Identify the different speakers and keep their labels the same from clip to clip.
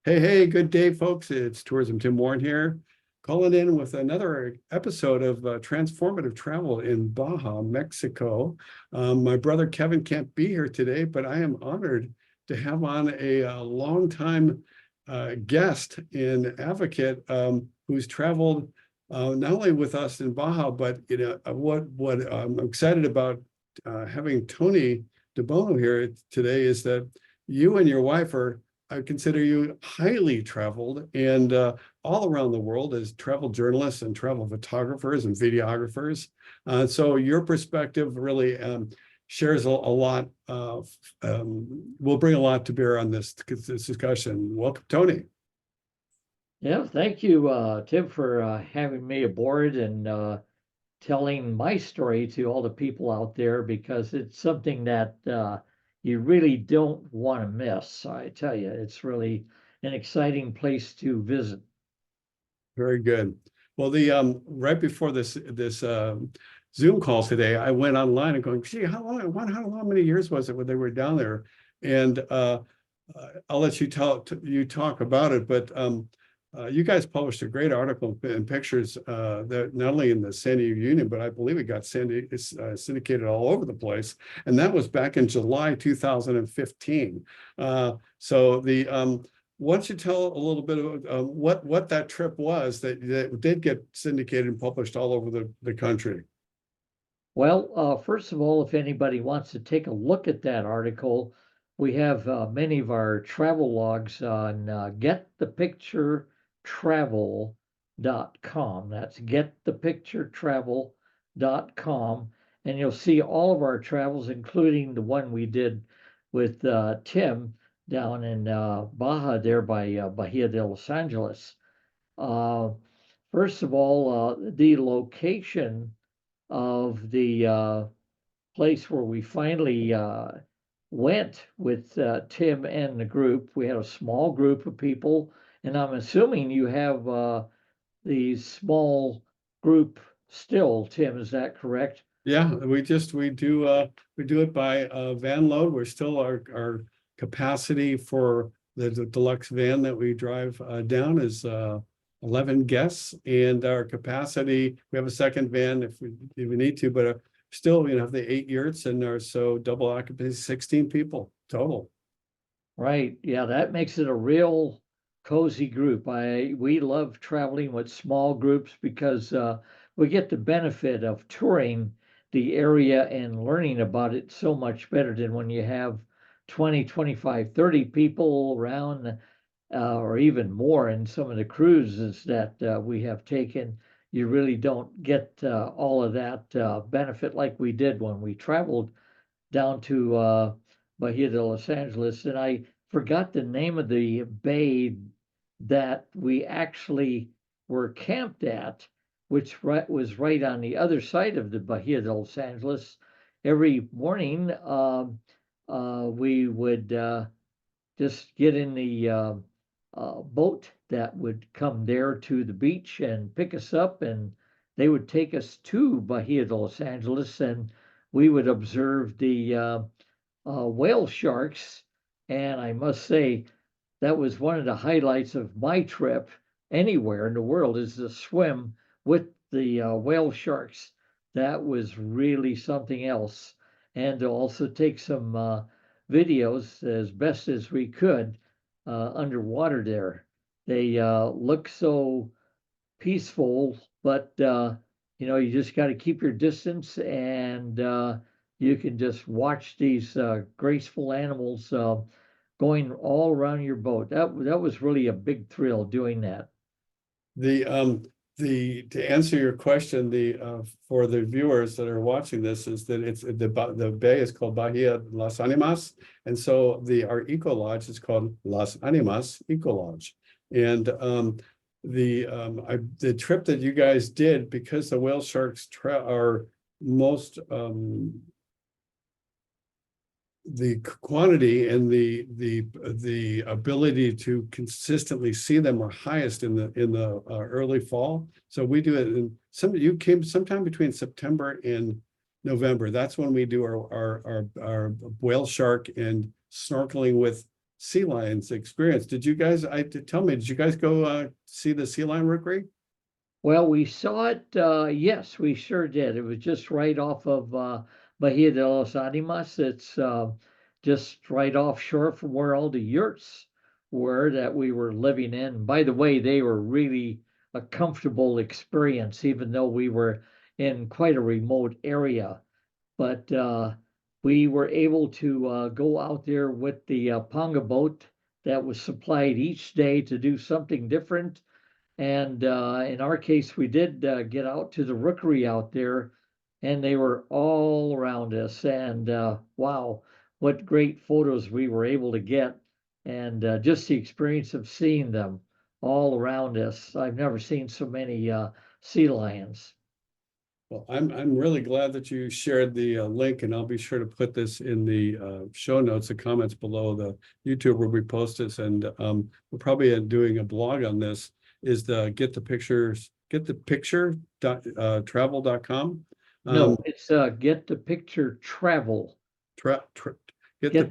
Speaker 1: Hey, good day, folks. It's Tourism Tim Warren here, calling in with another episode of Transformative Travel in Baja, Mexico. My brother Kevin can't be here today, but I am honored to have on a longtime guest and advocate who's traveled not only with us in Baja, but what I'm excited about having Tony DiBona here today is that you and your wife are, I consider you highly traveled and all around the world as travel journalists and travel photographers and videographers. So your perspective really shares a lot, will bring a lot to bear on this discussion. Welcome, Tony.
Speaker 2: Yeah, thank you, Tim, for having me aboard and telling my story to all the people out there because it's something that you really don't want to miss. I tell you, it's really an exciting place to visit.
Speaker 1: Very good. Well, the right before this Zoom call today, I went online and going, gee, how many years was it when they were down there? And I'll let you talk about it, but you guys published a great article and pictures that not only in the San Diego Union, but I believe it got syndicated all over the place. And that was back in July 2015. So why don't you tell a little bit of what that trip was that did get syndicated and published all over the country?
Speaker 2: Well, first of all, if anybody wants to take a look at that article, we have many of our travel logs on getthepicturetravel.com. That's getthepicturetravel.com. And you'll see all of our travels, including the one we did with Tim down in Baja there by Bahia de Los Angeles. Uh, First of all, the location of the place where we finally went with Tim and the group. We had a small group of people, and I'm assuming you have the small group still, Tim. Is that correct?
Speaker 1: Yeah, we do it by van load. We're still our capacity for the deluxe van that we drive down is 11 guests, and our capacity, we have a second van if we need to, but still, have the 8 yurts and are so double occupancy, 16 people total.
Speaker 2: Right. Yeah, that makes it a real cozy group. We love traveling with small groups because we get the benefit of touring the area and learning about it so much better than when you have 20, 25, 30 people around or even more in some of the cruises that we have taken. You really don't get all of that benefit like we did when we traveled down to Bahia de Los Angeles, and I forgot the name of the bay that we actually were camped at, which was right on the other side of the Bahia de Los Angeles. Every morning, we would just get in the boat that would come there to the beach and pick us up, and they would take us to Bahia de Los Angeles, and we would observe the whale sharks. And I must say, that was one of the highlights of my trip anywhere in the world is to swim with the whale sharks. That was really something else. And to also take some videos as best as we could underwater there. They look so peaceful, but you just got to keep your distance, and you can just watch these graceful animals going all around your boat. That was really a big thrill doing that.
Speaker 1: To answer your question, for the viewers that are watching this is that it's the bay is called Bahia Las Animas, and so our eco lodge is called Las Animas Eco Lodge, and the trip that you guys did, because the whale sharks are most the quantity and the ability to consistently see them are highest in the early fall. So we do it in you came sometime between September and November. That's when we do our whale shark and snorkeling with sea lions experience. Did you guys, tell me, did you guys go see the sea lion rookery?
Speaker 2: Well, we saw it, yes, we sure did. It was just right off of Bahia de los Animas. It's just right offshore from where all the yurts were that we were living in. By the way, they were really a comfortable experience, even though we were in quite a remote area. But we were able to go out there with the Ponga boat that was supplied each day to do something different. And in our case, we did get out to the rookery out there, and they were all around us. And wow, what great photos we were able to get. And just the experience of seeing them all around us. I've never seen so many sea lions.
Speaker 1: Well, I'm really glad that you shared the link, and I'll be sure to put this in the show notes, the comments below the YouTube where we post this. And we're probably doing a blog on this. Is the get the picture travel.com.
Speaker 2: No, it's get the picture travel. Get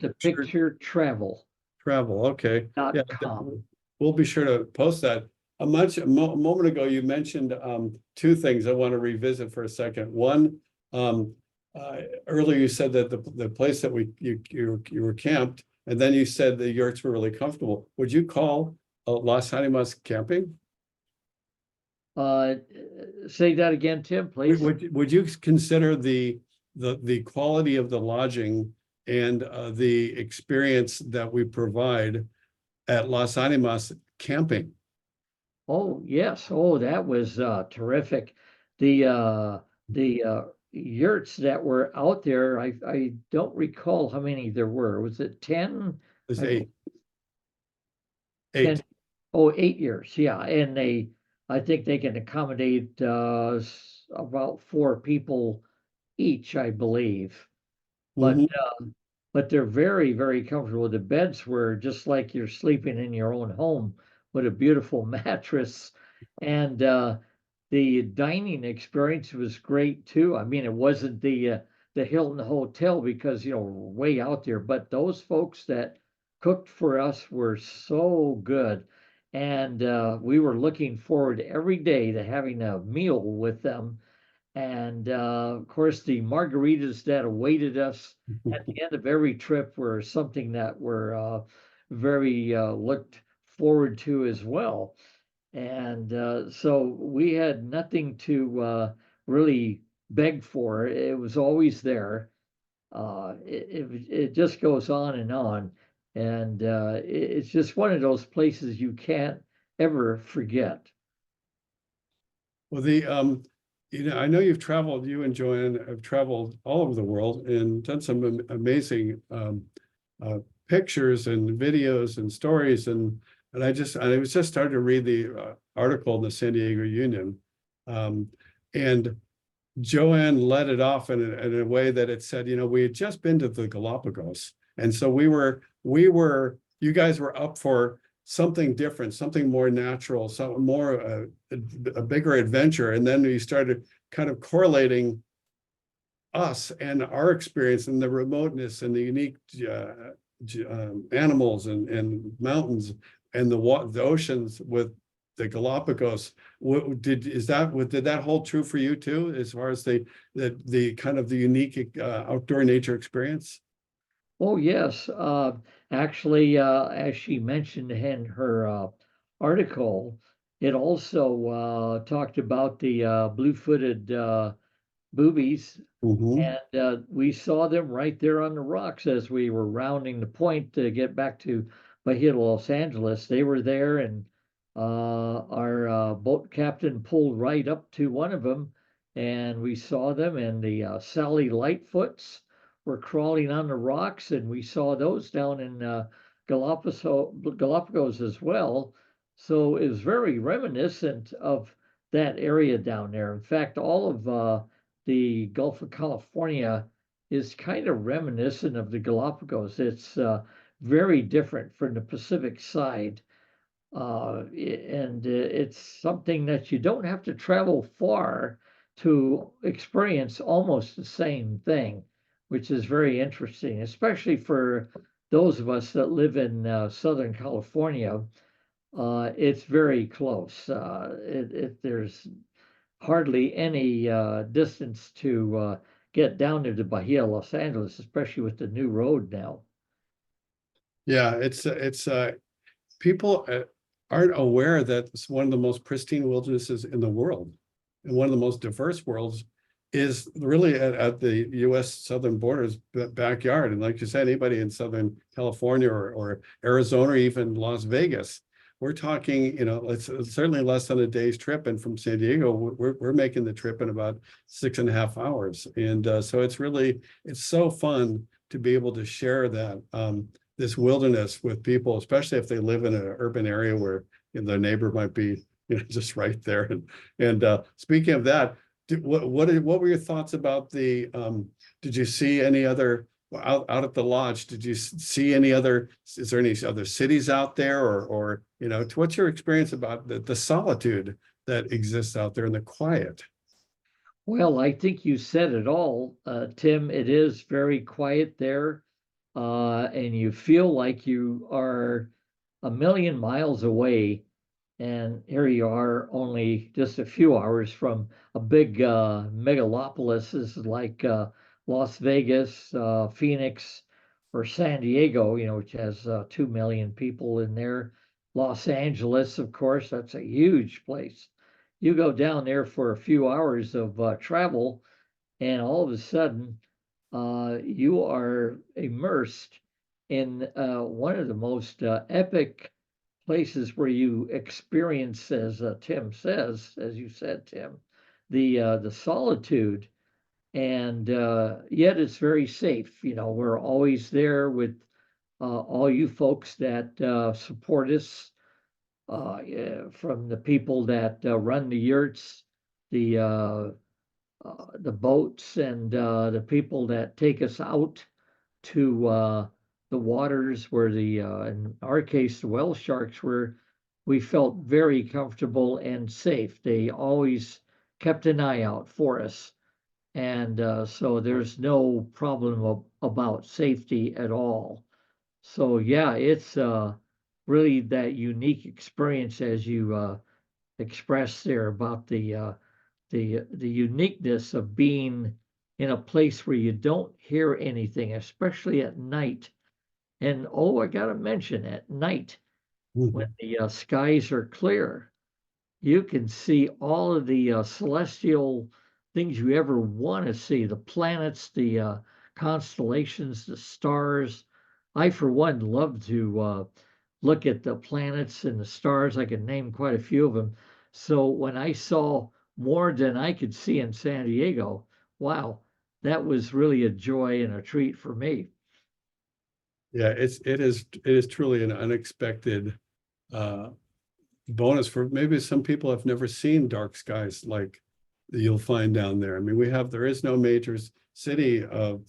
Speaker 2: the picture travel.
Speaker 1: Okay. Yeah,
Speaker 2: .com.
Speaker 1: we'll be sure to post that. A moment ago, you mentioned two things I want to revisit for a second. One, earlier you said that the place that you were camped, and then you said the yurts were really comfortable. Would you call Las Animas camping?
Speaker 2: Say that again, Tim, please.
Speaker 1: Would you consider the quality of the lodging and the experience that we provide at Las Animas camping?
Speaker 2: Oh, yes. Oh, that was terrific. The yurts that were out there, I don't recall how many there were. Was it 10?
Speaker 1: There's eight.
Speaker 2: 10, oh, 8 years, yeah. And I think they can accommodate about 4 people each, I believe. But
Speaker 1: Mhm.
Speaker 2: but they're very, very comfortable. The beds were just like you're sleeping in your own home with a beautiful mattress. And the dining experience was great too. I mean, it wasn't the Hilton Hotel because we're way out there, but those folks that cooked for us were so good. And we were looking forward every day to having a meal with them. And of course, the margaritas that awaited us at the end of every trip were something that were very looked forward to as well. And so we had nothing to really beg for. It was always there. It just goes on and on. And it's just one of those places you can't ever forget.
Speaker 1: Well, I know you and Joanne have traveled all over the world and done some amazing pictures and videos and stories. And I was just starting to read the article in the San Diego Union. And Joanne let it off in a way that it said, we had just been to the Galapagos. And so you guys were up for something different, something more natural, something more a bigger adventure. And then we started kind of correlating us and our experience and the remoteness and the unique animals and mountains and the oceans with the Galapagos. Did that hold true for you too, as far as the kind of the unique outdoor nature experience?
Speaker 2: Oh, yes. Actually, as she mentioned in her article, it also talked about the blue-footed boobies,
Speaker 1: Mm-hmm.
Speaker 2: and we saw them right there on the rocks as we were rounding the point to get back to Bahia, Los Angeles. They were there, and our boat captain pulled right up to one of them, and we saw them, and the Sally Lightfoots were crawling on the rocks, and we saw those down in Galapagos as well. So it was very reminiscent of that area down there. In fact, all of the Gulf of California is kind of reminiscent of the Galapagos. It's very different from the Pacific side. And it's something that you don't have to travel far to experience almost the same thing, which is very interesting, especially for those of us that live in Southern California, it's very close. There's hardly any distance to get down there to Bahia, Los Angeles, especially with the new road now.
Speaker 1: Yeah, people aren't aware that it's one of the most pristine wildernesses in the world, and one of the most diverse worlds is really at the U.S. southern borders backyard. And like you said, anybody in Southern California or Arizona or even Las Vegas, we're talking, it's certainly less than a day's trip. And from San Diego, we're making the trip in about 6.5 hours. And so it's so fun to be able to share that this wilderness with people, especially if they live in an urban area where their neighbor might be just right there. And speaking of that, what were your thoughts about the did you see any other out at the lodge? Did you see any other, is there any other cities out there, or what's your experience about the solitude that exists out there and the quiet?
Speaker 2: Well, I think you said it all, Tim. It is very quiet there, and you feel like you are a million miles away, and here you are only just a few hours from a big megalopolis like Las Vegas, Phoenix, or San Diego, which has 2 million people in there. Los Angeles, of course, that's a huge place. You go down there for a few hours of travel, and all of a sudden, you are immersed in one of the most epic places where you experience, as Tim says, as you said, Tim, the solitude, and yet it's very safe. We're always there with all you folks that support us, yeah, from the people that run the yurts, the boats, and the people that take us out to the waters where in our case, the whale sharks were, we felt very comfortable and safe. They always kept an eye out for us. And so there's no problem about safety at all. So yeah, it's really that unique experience as you expressed there about the uniqueness of being in a place where you don't hear anything, especially at night. And oh, I gotta mention, at night when
Speaker 1: Mhm.
Speaker 2: the skies are clear, you can see all of the celestial things you ever want to see, the planets, the constellations, the stars. I, for one, love to look at the planets and the stars. I can name quite a few of them. So when I saw more than I could see in San Diego, wow, that was really a joy and a treat for me.
Speaker 1: Yeah, it is truly an unexpected uh bonus for maybe some people have never seen dark skies like you'll find down there. I mean, there is no major city of,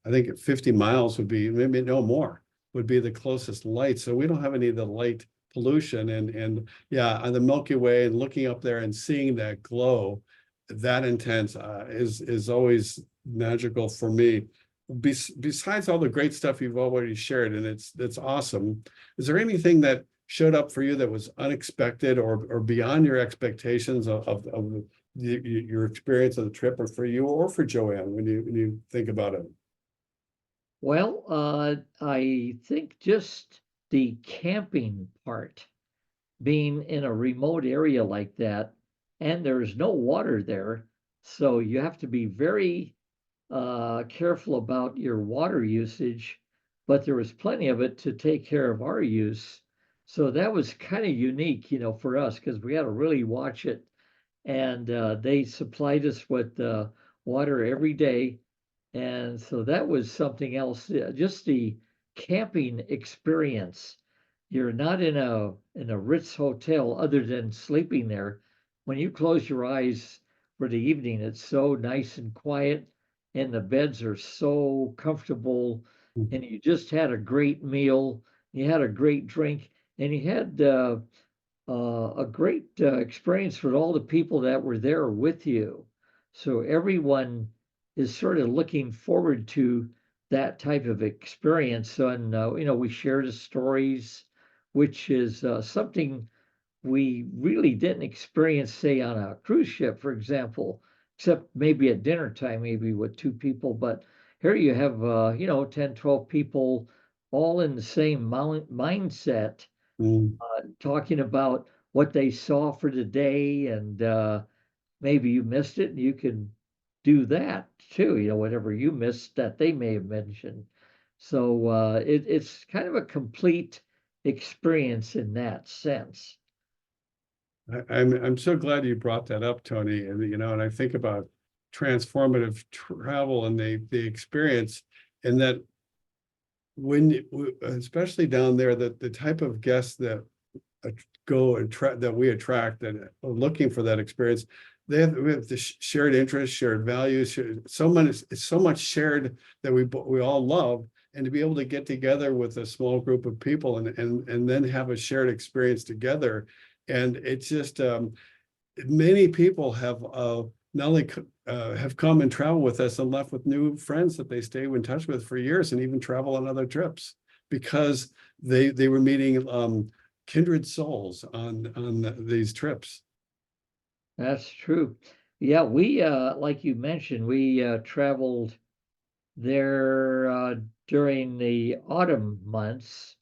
Speaker 1: I think 50 miles would be, maybe no more, would be the closest light. So we don't have any of the light pollution. And yeah, on the Milky Way, and looking up there and seeing that glow that intense is always magical for me. Besides all the great stuff you've already shared, and it's awesome. Is there anything that showed up for you that was unexpected or beyond your expectations of your experience of the trip, or for you or for Joanne when you think about it?
Speaker 2: Well, I think just the camping part, being in a remote area like that, and there's no water there, so you have to be very careful about your water usage, but there was plenty of it to take care of our use. So that was kind of unique, for us because we had to really watch it. And they supplied us with water every day. And so that was something else. Just the camping experience. You're not in a Ritz hotel other than sleeping there. When you close your eyes for the evening, it's so nice and quiet, and the beds are so comfortable, and you just had a great meal, you had a great drink, and you had a great experience with all the people that were there with you. So everyone is sort of looking forward to that type of experience. So, and we share the stories, which is something we really didn't experience, say, on a cruise ship, for example, except maybe at dinner time, maybe with two people. But here you have, 10, 12 people all in the same mindset,
Speaker 1: Mm.
Speaker 2: talking about what they saw for the day. And maybe you missed it and you can do that too, whatever you missed that they may have mentioned. So it's kind of a complete experience in that sense.
Speaker 1: I'm so glad you brought that up, Tony. And and I think about transformative travel and the experience, and that especially down there, that the type of guests that go and that we attract, that are looking for that experience, we have the shared interests, shared values, so much shared that we all love. And to be able to get together with a small group of people and then have a shared experience together. And it's just many people have not only have come and traveled with us and left with new friends that they stay in touch with for years, and even travel on other trips, because they were meeting kindred souls on these trips.
Speaker 2: That's true. Yeah, we like you mentioned, we traveled there during the autumn months,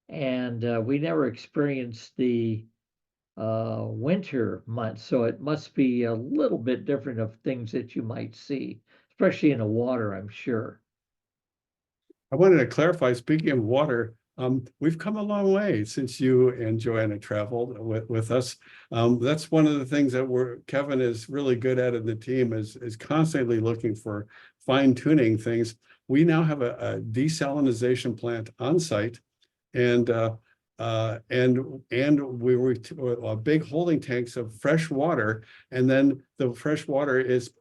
Speaker 2: and we never experienced the winter months, so it must be a little bit different of things that you might see, especially in the water, I'm sure.
Speaker 1: I wanted to clarify, speaking of water, we've come a long way since you and Joanna traveled with us. That's one of the things that Kevin is really good at in the team, is constantly looking for fine tuning things. We now have a desalinization plant on site, and we were big holding tanks of fresh water, and then the fresh water is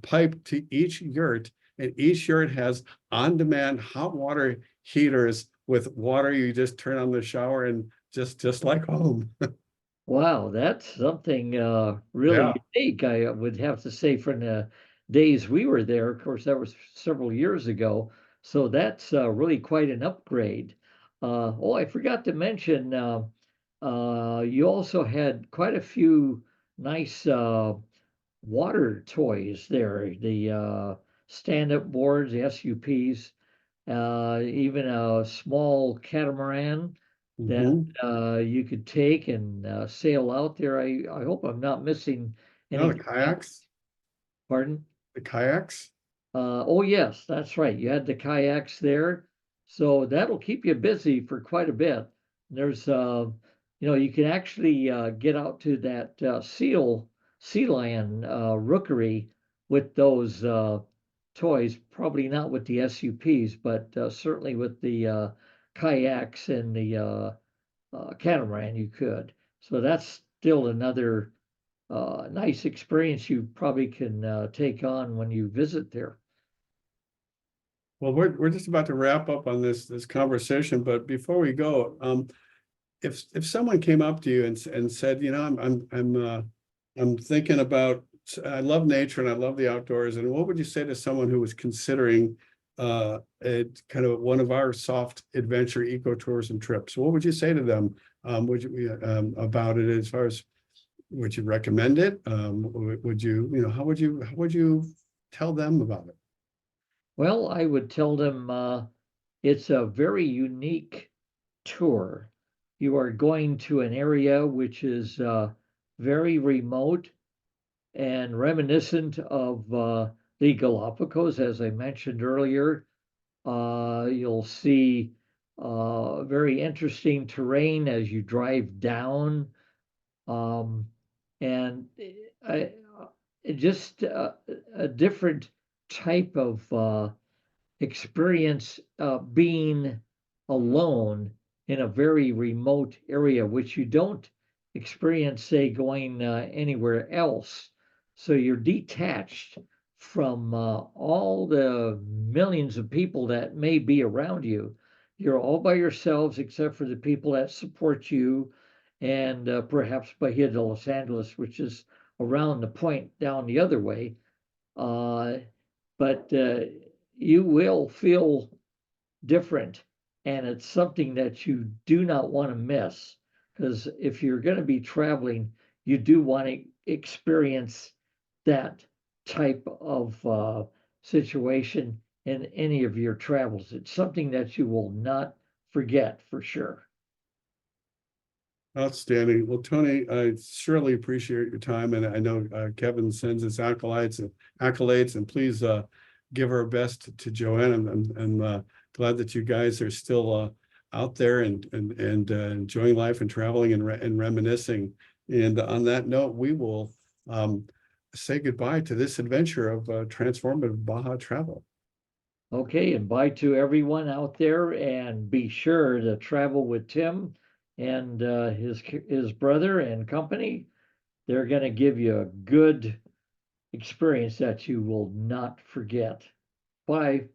Speaker 1: piped to each yurt, and each yurt has on-demand hot water heaters with water you just turn on the shower, and just like home.
Speaker 2: Wow, that's something really
Speaker 1: Yeah.
Speaker 2: unique, I would have to say, from the days we were there. Of course, that was several years ago. So that's really quite an upgrade. Oh, I forgot to mention, you also had quite a few nice water toys there. The stand-up boards, the SUPs, even a small catamaran that
Speaker 1: Hmm.
Speaker 2: you could take and sail out there. I hope I'm not missing
Speaker 1: No, the
Speaker 2: anything else.
Speaker 1: kayaks,
Speaker 2: Pardon?
Speaker 1: the kayaks.
Speaker 2: Oh yes, that's right. You had the kayaks there, so that'll keep you busy for quite a bit. There's, you can actually get out to that sea lion rookery with those toys. Probably not with the SUPs, but certainly with the kayaks and the catamaran, you could. So that's still another nice experience you probably can take on when you visit there.
Speaker 1: Well, we're just about to wrap up on this conversation, but before we go, if someone came up to you and said, I'm thinking about, I love nature and I love the outdoors, and what would you say to someone who was considering a kind of one of our soft adventure ecotourism trips? What would you say to them? Would you about it, as far as, would you recommend it? Would you, how would you tell them about it?
Speaker 2: Well, I would tell them it's a very unique tour. You are going to an area which is very remote and reminiscent of the Galapagos, as I mentioned earlier. You'll see very interesting terrain as you drive down, um, and I, just a different type of experience being alone in a very remote area, which you don't experience, say, going anywhere else. So you're detached from all the millions of people that may be around you. You're all by yourselves, except for the people that support you, and perhaps Bahia de Los Angeles, which is around the point down the other way. Uh, but you will feel different, and it's something that you do not want to miss, because if you're going to be traveling, you do want to experience that type of situation in any of your travels. It's something that you will not forget for sure.
Speaker 1: Outstanding. Well, Tony, I surely appreciate your time, and I know Kevin sends his accolades, and please give our best to Joanne. I'm glad that you guys are still out there and enjoying life and traveling and reminiscing. And on that note, we will say goodbye to this adventure of transformative Baja travel.
Speaker 2: Okay, and bye to everyone out there, and be sure to travel with Tim and his brother and company. They're going to give you a good experience that you will not forget. Bye.